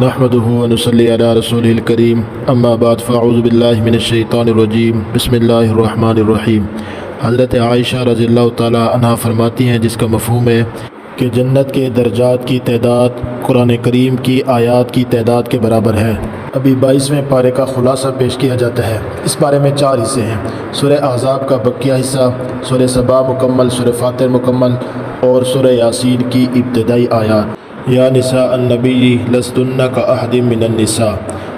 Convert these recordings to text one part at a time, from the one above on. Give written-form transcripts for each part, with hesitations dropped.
نحمده ونصلي على رسوله الكريم اما بعد فاعوذ باللہ من الشیطان الرجیم بسم اللہ الرحمن الرحیم۔ حضرت عائشہ رضی اللہ تعالی عنہ فرماتی ہیں، جس کا مفہوم ہے کہ جنت کے درجات کی تعداد قرآن کریم کی آیات کی تعداد کے برابر ہے۔ ابھی 22ویں پارے کا خلاصہ پیش کیا جاتا ہے۔ اس پارے میں 4 حصے ہیں: سورہ احزاب کا بقیہ حصہ، سورہ سبا مکمل، سورہ فاتر مکمل اور سورہ یاسین کی ابتدائی آیات۔ یا نساء النبی لستن کاحد من النساء،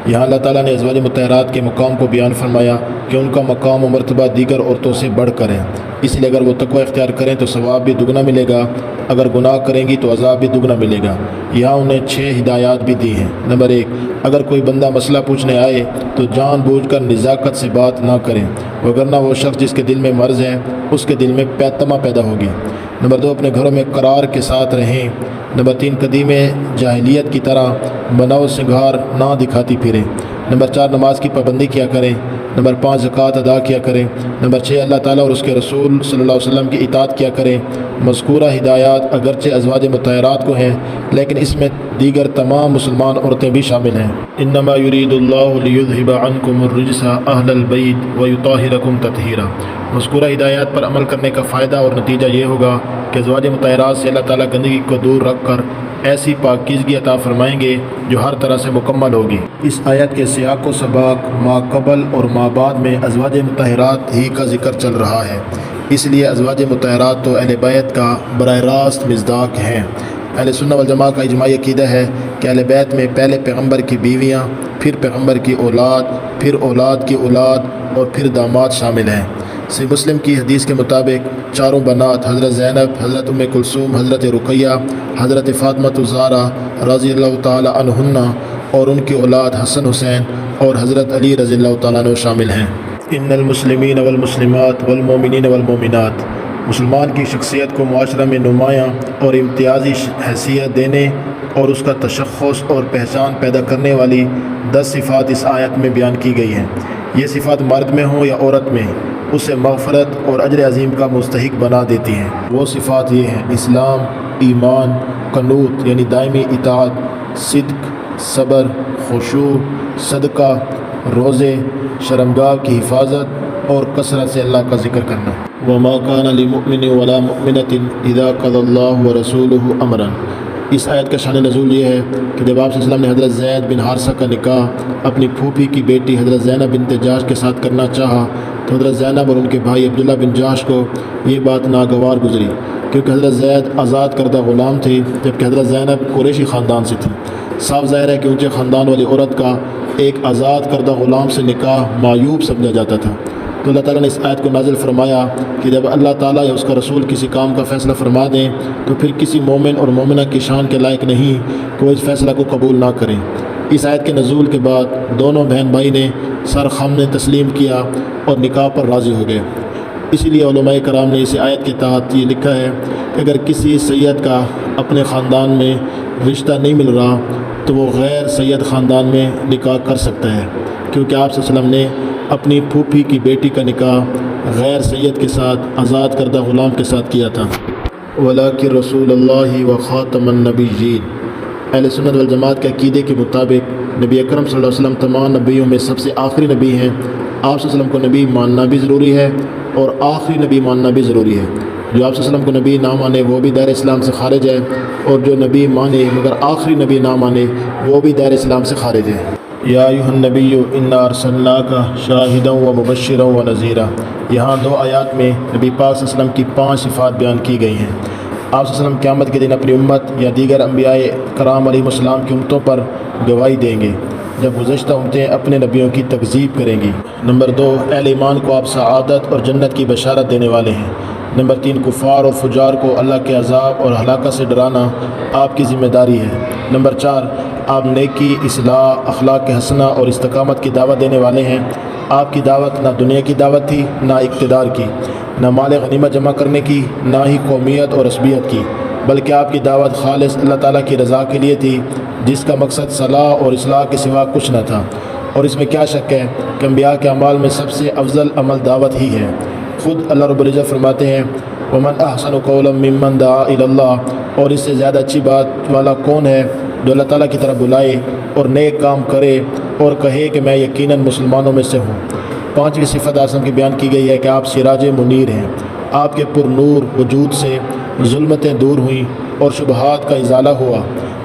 یہاں اللہ تعالیٰ نے ازواج مطہرات کے مقام کو بیان فرمایا کہ ان کا مقام و مرتبہ دیگر عورتوں سے بڑھ کر ہے، اس لیے اگر وہ تقوی اختیار کریں تو ثواب بھی دگنا ملے گا، اگر گناہ کریں گی تو عذاب بھی دگنا ملے گا۔ یہاں انہیں 6 ہدایات بھی دی ہیں۔ نمبر 1، اگر کوئی بندہ مسئلہ پوچھنے آئے تو جان بوجھ کر نزاکت سے بات نہ کریں، وگرنہ وہ شخص جس کے دل میں مرض ہے اس کے دل میں تما پیدا ہوگی۔ نمبر 2، اپنے گھروں میں قرار کے ساتھ رہیں۔ نمبر 3، قدیم جاہلیت کی طرح بناؤ سنگھار نہ دکھاتی پھریں۔ نمبر 4، نماز کی پابندی کیا کریں۔ نمبر 5، زکوٰۃ ادا کیا کریں۔ نمبر 6، اللہ تعالیٰ اور اس کے رسول صلی اللہ علیہ وسلم کی اطاعت کیا کریں۔ مذکورہ ہدایات اگرچہ ازواج مطہرات کو ہیں، لیکن اس میں دیگر تمام مسلمان عورتیں بھی شامل ہیں۔ انما یرید اللہ لیذھب عنکم الرجس اہل البیت ویطہرکم تطہیرا۔ مذکورہ ہدایات پر عمل کرنے کا فائدہ اور نتیجہ یہ ہوگا کہ ازواج مطہرات سے اللہ تعالیٰ گندگی کو دور رکھ کر ایسی پاکیزگی عطا فرمائیں گے جو ہر طرح سے مکمل ہوگی۔ اس آیت کے سیاق و سباق ما قبل اور ما بعد میں ازواج مطہرات ہی کا ذکر چل رہا ہے، اس لیے ازواج مطہرات تو اہل بیت کا براہ راست مصداق ہیں۔ اہل سنت والجماعہ کا اجماعی عقیدہ ہے کہ اہل بیت میں پہلے پیغمبر کی بیویاں، پھر پیغمبر کی اولاد، پھر اولاد کی اولاد اور پھر داماد شامل ہیں۔ صحیح مسلم کی حدیث کے مطابق 4 بنات حضرت زینب، حضرت ام کلثوم، حضرت رقیہ، حضرت فاطمہ الزہرا رضی اللہ تعالی عنہن اور ان کی اولاد حسن حسین اور حضرت علی رضی اللہ تعالیٰ عنہ شامل ہیں۔ ان المسلمین والمسلمات والمؤمنین والمؤمنات، مسلمان کی شخصیت کو معاشرہ میں نمایاں اور امتیازی حیثیت دینے اور اس کا تشخص اور پہچان پیدا کرنے والی 10 صفات اس آیت میں بیان کی گئی ہیں۔ یہ صفات مرد میں ہوں یا عورت میں اسے مغفرت اور اجر عظیم کا مستحق بنا دیتی ہیں۔ وہ صفات یہ ہیں: اسلام، ایمان، قنوت یعنی دائمی اطاعت، صدق، صبر، خشوع، صدقہ، روزے، شرمگاہ کی حفاظت اور کثرت سے اللہ کا ذکر کرنا۔ وما كان لمؤمن ولا مؤمنة اذا قضى الله ورسوله امرا۔ اس آیت کا شان نزول یہ ہے کہ جب آپ صلی اللہ علیہ وسلم نے حضرت زید بن حارثہ کا نکاح اپنی پھوپھی کی بیٹی حضرت زینب بنت جحش کے ساتھ کرنا چاہا تو حضرت زینب اور ان کے بھائی عبداللہ بن جحش کو یہ بات ناگوار گزری، کیونکہ حضرت زید آزاد کردہ غلام تھے جبکہ حضرت زینب قریشی خاندان سے تھی۔ صاف ظاہر ہے کہ اونچے خاندان والی عورت کا ایک آزاد کردہ غلام سے نکاح معیوب سمجھا جاتا تھا۔ تو اللہ تعالیٰ نے اس آیت کو نازل فرمایا کہ جب اللہ تعالیٰ یا اس کا رسول کسی کام کا فیصلہ فرما دیں تو پھر کسی مومن اور مومنہ کی شان کے لائق نہیں کہ وہ اس فیصلہ کو قبول نہ کریں۔ اس آیت کے نزول کے بعد دونوں بہن بھائی نے سر خم تسلیم کیا اور نکاح پر راضی ہو گئے۔ اسی لیے علماء کرام نے اس آیت کے تحت یہ لکھا ہے کہ اگر کسی سید کا اپنے خاندان میں رشتہ نہیں مل رہا تو وہ غیر سید خاندان میں نکاح کر سکتا ہے، کیونکہ آپ صلی اللہ علیہ وسلم نے اپنی پھوپھی کی بیٹی کا نکاح غیر سید کے ساتھ آزاد کردہ غلام کے ساتھ کیا تھا۔ وَلَٰكِن رسول اللہ وخاتم النبیین۔ اہل سنت والجماعت کے عقیدے کے مطابق نبی اکرم صلی اللہ علیہ وسلم تمام نبیوں میں سب سے آخری نبی ہیں۔ آپ صلی اللہ علیہ وسلم کو نبی ماننا بھی ضروری ہے اور آخری نبی ماننا بھی ضروری ہے۔ جو آپ صلی اللہ علیہ وسلم کو نبی نہ مانے وہ بھی دائر اسلام سے خارج ہے، اور جو نبی مانے مگر آخری نبی نہ مانے وہ بھی دائر اسلام سے خارج ہے۔ یا ایھا النبی انا ارسلناک شاہدا ومبشرا ونذیرا۔ یہاں 2 آیات میں نبی پاک صلی اللہ علیہ وسلم کی 5 صفات بیان کی گئی ہیں۔ آپ صلی اللہ علیہ وسلم قیامت کے دن اپنی امت یا دیگر انبیاء کرام علیہ السلام کی امتوں پر گواہی دیں گے جب گزشتہ امتیں اپنے نبیوں کی تکذیب کریں گی۔ نمبر 2، اہل ایمان کو آپ سعادت اور جنت کی بشارت دینے والے ہیں۔ نمبر 3، کفار اور فجار کو اللہ کے عذاب اور ہلاکت سے ڈرانا آپ کی ذمہ داری ہے۔ نمبر 4، آپ نیکی، اصلاح، اخلاق حسنہ اور استقامت کی دعوت دینے والے ہیں۔ آپ کی دعوت نہ دنیا کی دعوت تھی، نہ اقتدار کی، نہ مال غنیمت جمع کرنے کی، نہ ہی قومیت اور عصبیت کی، بلکہ آپ کی دعوت خالص اللہ تعالیٰ کی رضا کے لیے تھی، جس کا مقصد صلاح اور اصلاح کے سوا کچھ نہ تھا۔ اور اس میں کیا شک ہے کہ انبیاء کے اعمال میں سب سے افضل عمل دعوت ہی ہے۔ خود اللہ رب العزت فرماتے ہیں وَمَنْ أَحْسَنُ قَوْلًا مِّمَّنْ دَعَا إِلَى اللَّهِ، اور اس سے زیادہ اچھی بات والا کون ہے جو اللہ تعالیٰ کی طرف بلائے اور نیک کام کرے اور کہے کہ میں یقیناً مسلمانوں میں سے ہوں۔ پانچویں صفت اعظم کی بیان کی گئی ہے کہ آپ سراج منیر ہیں۔ آپ کے پر نور وجود سے ظلمتیں دور ہوئیں اور شبہات کا ازالہ ہوا۔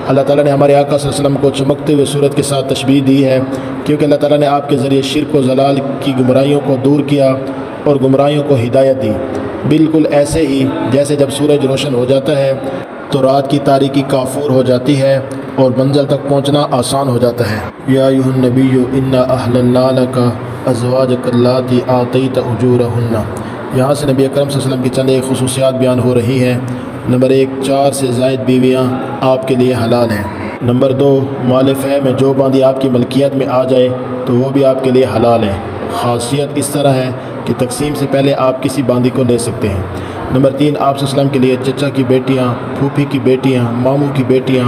اللہ تعالیٰ نے ہمارے آقا صلی اللہ علیہ وسلم کو چمکتے ہوئے سورج کے ساتھ تشبیہ دی ہے، کیونکہ اللہ تعالیٰ نے آپ کے ذریعے شرک و ضلال کی گمراہیوں کو دور کیا اور گمراہیوں کو ہدایت دی، بالکل ایسے ہی جیسے جب سورج روشن ہو جاتا ہے تو رات کی تاریکی کافور ہو جاتی ہے اور منزل تک پہنچنا آسان ہو جاتا ہے۔ یا ایھا النبی انا احللنا لک ازواجک اللاتی آتیت اجورہن۔ یہاں سے نبی اکرم صلی اللہ علیہ وسلم کی چند ایک خصوصیات بیان ہو رہی ہیں۔ نمبر 1، 4 سے زائد بیویاں آپ کے لیے حلال ہیں۔ نمبر 2، مال فیہ میں جو باندھی آپ کی ملکیت میں آ جائے تو وہ بھی آپ کے لیے حلال ہے۔ خاصیت اس طرح ہے کہ تقسیم سے پہلے آپ کسی باندھی کو لے سکتے ہیں۔ نمبر 3، آپ صلی اللہ علیہ وسلم کے لیے چچا کی بیٹیاں، پھوپھی کی بیٹیاں، ماموں کی بیٹیاں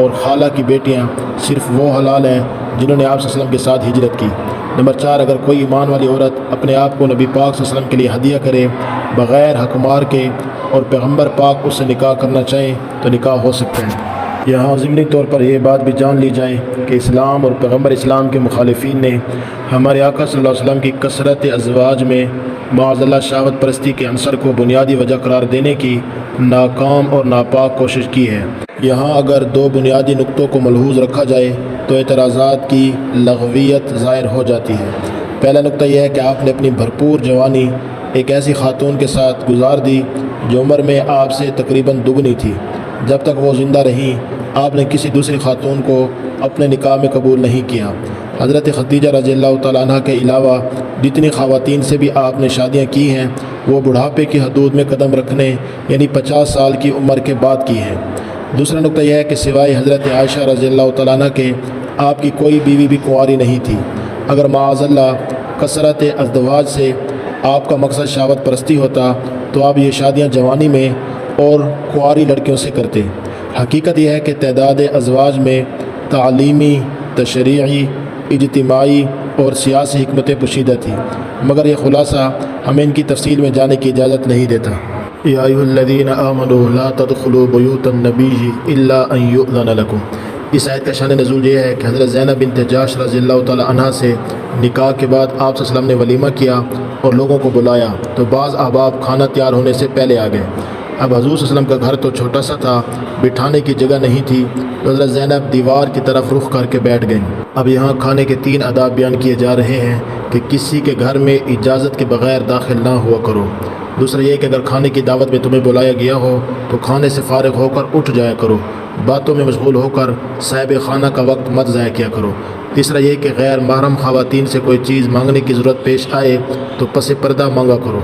اور خالہ کی بیٹیاں صرف وہ حلال ہیں جنہوں نے آپ صلی اللہ علیہ وسلم کے ساتھ ہجرت کی۔ نمبر 4، اگر کوئی ایمان والی عورت اپنے آپ کو نبی پاک صلی اللہ علیہ وسلم کے لیے ہدیہ کرے بغیر حق مار کے اور پیغمبر پاک اس سے نکاح کرنا چاہیں تو نکاح ہو سکتا ہے۔ یہاں ضمنی طور پر یہ بات بھی جان لی جائے کہ اسلام اور پیغمبر اسلام کے مخالفین نے ہمارے آقا صلی اللہ علیہ وسلم کی کثرت ازواج میں معاذ اللہ شہوت پرستی کے عنصر کو بنیادی وجہ قرار دینے کی ناکام اور ناپاک کوشش کی ہے۔ یہاں اگر 2 بنیادی نقطوں کو ملحوظ رکھا جائے تو اعتراضات کی لغویت ظاہر ہو جاتی ہے۔ پہلا نقطہ یہ ہے کہ آپ نے اپنی بھرپور جوانی ایک ایسی خاتون کے ساتھ گزار دی جو عمر میں آپ سے تقریباً دگنی تھی۔ جب تک وہ زندہ رہیں آپ نے کسی دوسری خاتون کو اپنے نکاح میں قبول نہیں کیا۔ حضرت خدیجہ رضی اللہ تعالیٰ عنہ کے علاوہ جتنی خواتین سے بھی آپ نے شادیاں کی ہیں وہ بڑھاپے کی حدود میں قدم رکھنے یعنی 50 سال کی عمر کے بعد کی ہیں۔ دوسرا نقطہ یہ ہے کہ سوائے حضرت عائشہ رضی اللہ تعالیٰ عنہ کے آپ کی کوئی بیوی بھی کنواری نہیں تھی۔ اگر معاذ اللہ کثرت ازدواج سے آپ کا مقصد شہوت پرستی ہوتا تو آپ یہ شادیاں جوانی میں اور کنواری لڑکیوں سے کرتے۔ حقیقت یہ ہے کہ تعداد ازواج میں تعلیمی، تشریعی، اجتماعی اور سیاسی حکمتیں پوشیدہ تھیں، مگر یہ خلاصہ ہمیں ان کی تفصیل میں جانے کی اجازت نہیں دیتا۔ یا ایھا الذین آمنوا لا تدخلوا بیوت النبی الا ان یؤذن لکم۔ اس آیت کا شان نزول یہ ہے کہ حضرت زینب بنت جحش رضی اللہ تعالی عنہ سے نکاح کے بعد آپ صلی اللہ علیہ وسلم نے ولیمہ کیا اور لوگوں کو بلایا تو بعض احباب کھانا تیار ہونے سے پہلے آ گئے۔ اب حضور صلی اللہ علیہ وسلم کا گھر تو چھوٹا سا تھا، بٹھانے کی جگہ نہیں تھی، تو حضرت زینب دیوار کی طرف رخ کر کے بیٹھ گئیں۔ اب یہاں کھانے کے 3 آداب بیان کیے جا رہے ہیں کہ کسی کے گھر میں اجازت کے بغیر داخل نہ ہوا کرو۔ دوسرا یہ کہ اگر کھانے کی دعوت میں تمہیں بلایا گیا ہو تو کھانے سے فارغ ہو کر اٹھ جایا کرو، باتوں میں مشغول ہو کر صاحب خانہ کا وقت مت ضائع کیا کرو۔ تیسرا یہ کہ غیر محرم خواتین سے کوئی چیز مانگنے کی ضرورت پیش آئے تو پس پردہ مانگا کرو،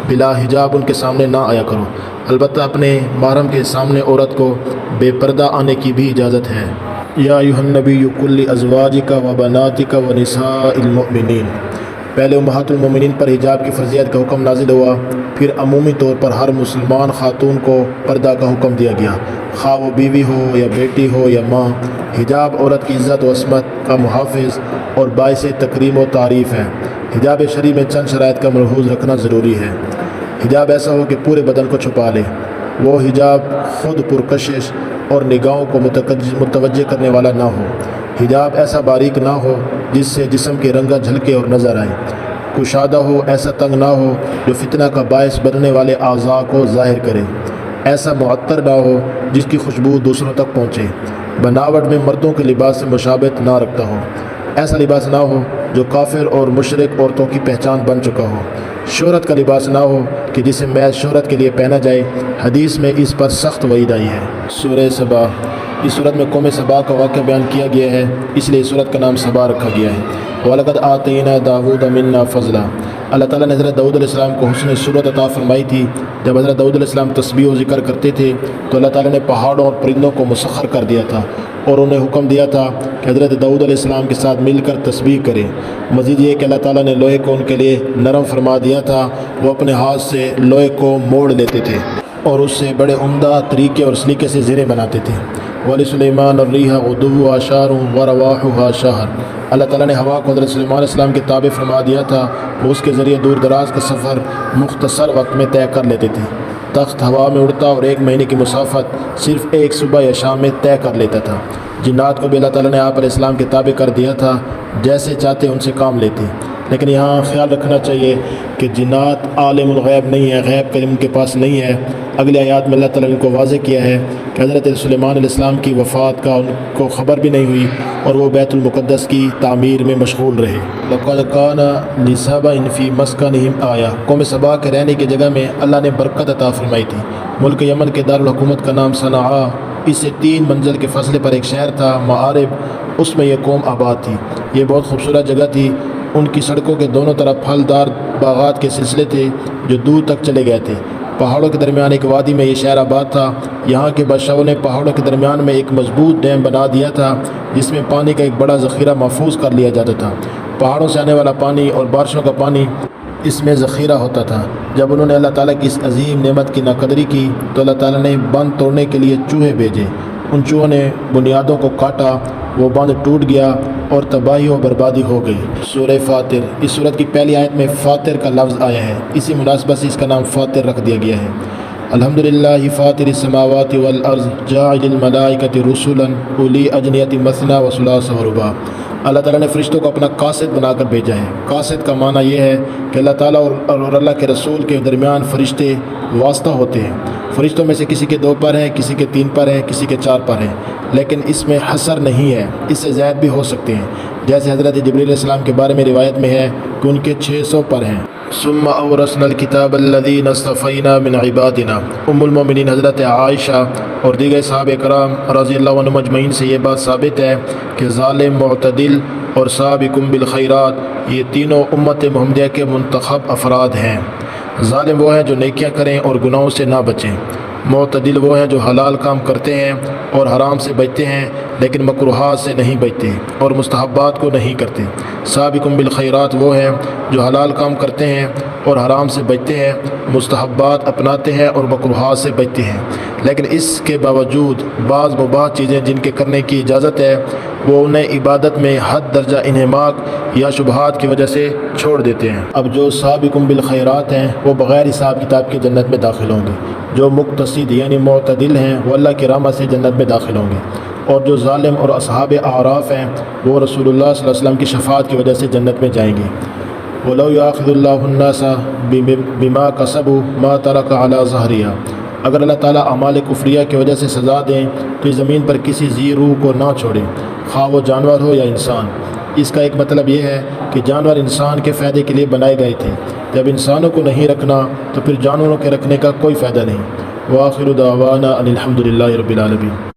بلا حجاب ان کے سامنے نہ آیا کرو۔ البتہ اپنے محرم کے سامنے عورت کو بے پردہ آنے کی بھی اجازت ہے۔ یا ایھا النبی قل لازواجک و بناتک و نساء المؤمنین۔ پہلے امہات المومنین پر حجاب کی فرضیت کا حکم نازل ہوا، پھر عمومی طور پر ہر مسلمان خاتون کو پردہ کا حکم دیا گیا، خواہ وہ بیوی ہو یا بیٹی ہو یا ماں۔ حجاب عورت کی عزت و عصمت کا محافظ اور باعث تکریم و تعریف ہے۔ حجاب شرعی میں چند شرائط کا ملحوظ رکھنا ضروری ہے۔ حجاب ایسا ہو کہ پورے بدن کو چھپا لے۔ وہ حجاب خود پرکشش اور نگاہوں کو متوجہ کرنے والا نہ ہو۔ حجاب ایسا باریک نہ ہو جس سے جسم کی رنگت جھلکے اور نظر آئے۔ کشادہ ہو، ایسا تنگ نہ ہو جو فتنہ کا باعث بننے والے اعضاء کو ظاہر کرے۔ ایسا معطر نہ ہو جس کی خوشبو دوسروں تک پہنچے۔ بناوٹ میں مردوں کے لباس سے مشابہت نہ رکھتا ہو۔ ایسا لباس نہ ہو جو کافر اور مشرک عورتوں کی پہچان بن چکا ہو۔ شہرت کا لباس نہ ہو کہ جسے محض شہرت کے لیے پہنا جائے، حدیث میں اس پر سخت وعید آئی ہے۔ سورہ سبا، اس سورت میں قوم سبا کا واقعہ بیان کیا گیا ہے، اس لیے اس سورت کا نام سبا رکھا گیا ہے۔ وَلَقَدْ آتَيْنَا دَاوُودَ مِنَّا فَضْلًا۔ اللہ تعالیٰ نے حضرت داؤد علیہ السلام کو حسن صورت عطا فرمائی تھی۔ جب حضرت داؤد علیہ السلام تسبیح و ذکر کرتے تھے تو اللہ تعالیٰ نے پہاڑوں اور پرندوں کو مسخر کر دیا تھا اور انہیں حکم دیا تھا کہ حضرت داؤد علیہ السلام کے ساتھ مل کر تسبیح کریں۔ مزید یہ کہ اللہ تعالیٰ نے لوہے کو ان کے لیے نرم فرما دیا تھا، وہ اپنے ہاتھ سے لوہے کو موڑ لیتے تھے اور اس سے بڑے عمدہ طریقے اور سلیقے سے زریں بناتے تھے۔ وَلِسُلَيْمَانَ الرِّيحَ غُدُوُّهَا شَهْرٌ وَرَوَاحُهَا شَهْرٌ۔ اللہ تعالیٰ نے ہوا کو حضرت سلیمان علیہ السلام کے تابع فرما دیا تھا، وہ اس کے ذریعے دور دراز کا سفر مختصر وقت میں طے کر لیتے تھے۔ تخت ہوا میں اڑتا اور 1 مہینے کی مسافت صرف ایک صبح یا شام میں طے کر لیتا تھا۔ جنات کو بھی اللہ تعالیٰ نے آپ علیہ السلام کے تابع کر دیا تھا، جیسے چاہتے ان سے کام لیتے۔ لیکن یہاں خیال رکھنا چاہیے کہ جنات عالم الغیب نہیں ہے، غیب کا علم ان کے پاس نہیں ہے۔ اگلے آیات میں اللہ تعالیٰ نے ان کو واضح کیا ہے کہ حضرت سلیمان علیہ السلام کی وفات کا ان کو خبر بھی نہیں ہوئی اور وہ بیت المقدس کی تعمیر میں مشغول رہے۔ لَقَدْ كَانَ لِسَبَإٍ فِي مَسْكَنِهِمْ آیَةٌ، قوم سبا کے رہنے کی جگہ میں اللہ نے برکت عطا فرمائی تھی۔ ملک یمن کے دارالحکومت کا نام صنعاء، اس سے 3 منزل کے فاصلے پر ایک شہر تھا معارب، اس میں یہ قوم آباد تھی۔ یہ بہت خوبصورت جگہ تھی۔ ان کی سڑکوں کے دونوں طرف پھلدار باغات کے سلسلے تھے جو دور تک چلے گئے تھے۔ پہاڑوں کے درمیان ایک وادی میں یہ شہر آباد تھا۔ یہاں کے بادشاہوں نے پہاڑوں کے درمیان میں ایک مضبوط ڈیم بنا دیا تھا جس میں پانی کا ایک بڑا ذخیرہ محفوظ کر لیا جاتا تھا۔ پہاڑوں سے آنے والا پانی اور بارشوں کا پانی اس میں ذخیرہ ہوتا تھا۔ جب انہوں نے اللہ تعالیٰ کی اس عظیم نعمت کی ناقدری کی تو اللہ تعالیٰ نے بند توڑنے کے لیے چوہے بھیجے۔ ان چوہوں نے بنیادوں کو کاٹا، وہ بند ٹوٹ گیا اور تباہی و بربادی ہو گئی۔ سورہ فاطر، اس سورت کی پہلی آیت میں فاطر کا لفظ آیا ہے، اسی مناسبت سے اس کا نام فاطر رکھ دیا گیا ہے۔ الحمدللہ فاطر السماوات والارض جاعل الملائکۃ رسلا اولی اجنحۃ مثنی وثلاث ورباع۔ اللہ تعالیٰ نے فرشتوں کو اپنا قاصد بنا کر بھیجا ہے۔ قاصد کا معنی یہ ہے کہ اللہ تعالیٰ اور اللہ کے رسول کے درمیان فرشتے واسطہ ہوتے ہیں۔ فرشتوں میں سے کسی کے 2 پر ہیں، کسی کے 3 پر ہیں، کسی کے 4 پر ہیں، لیکن اس میں حصر نہیں ہے، اس سے زائد بھی ہو سکتے ہیں۔ جیسے حضرت جبریل علیہ السلام کے بارے میں روایت میں ہے کہ ان کے 600 پر ہیں۔ ثم اورثنا الکتاب الذین اصطفینا من عبادنا۔ ام المومنین حضرت عائشہ اور دیگر صحابہ کرام رضی اللہ عنہم اجمعین سے یہ بات ثابت ہے کہ ظالم، معتدل اور سابقون بالخیرات یہ تینوں امت محمدیہ کے منتخب افراد ہیں۔ ظالم وہ ہیں جو نیکیاں کریں اور گناہوں سے نہ بچیں۔ معتدل وہ ہیں جو حلال کام کرتے ہیں اور حرام سے بچتے ہیں لیکن مکروہات سے نہیں بچتے اور مستحبات کو نہیں کرتے۔ سابقون بالخیرات وہ ہیں جو حلال کام کرتے ہیں اور حرام سے بچتے ہیں، مستحبات اپناتے ہیں اور مکروہات سے بچتے ہیں، لیکن اس کے باوجود بعض مباح چیزیں جن کے کرنے کی اجازت ہے وہ انہیں عبادت میں حد درجہ انہماک یا شبہات کی وجہ سے چھوڑ دیتے ہیں۔ اب جو سابقون بالخیرات ہیں وہ بغیر حساب کتاب کے جنت میں داخل ہوں گے۔ جو مقتصد یعنی معتدل ہیں وہ اللہ کی رحمت سے جنت میں داخل ہوں گے، اور جو ظالم اور اصحاب اعراف ہیں وہ رسول اللہ صلی اللہ علیہ وسلم کی شفاعت کی وجہ سے جنت میں جائیں گے۔ وَلَوْ يَأْخِذُ اللَّهُ النَّاسَ بِمَا كَسَبُوا مَا تَرَكَ عَلَى ظَهْرِهَا۔ اگر اللہ تعالیٰ اعمال کفریہ کی وجہ سے سزا دیں تو اس زمین پر کسی ذی روح کو نہ چھوڑیں، خواہ وہ جانور ہو یا انسان۔ اس کا ایک مطلب یہ ہے کہ جانور انسان کے فائدے کے لیے بنائے گئے تھے، جب انسانوں کو نہیں رکھنا تو پھر جانوروں کے رکھنے کا کوئی فائدہ نہیں۔ وآخر دعوانا ان الحمد للہ رب العالمین۔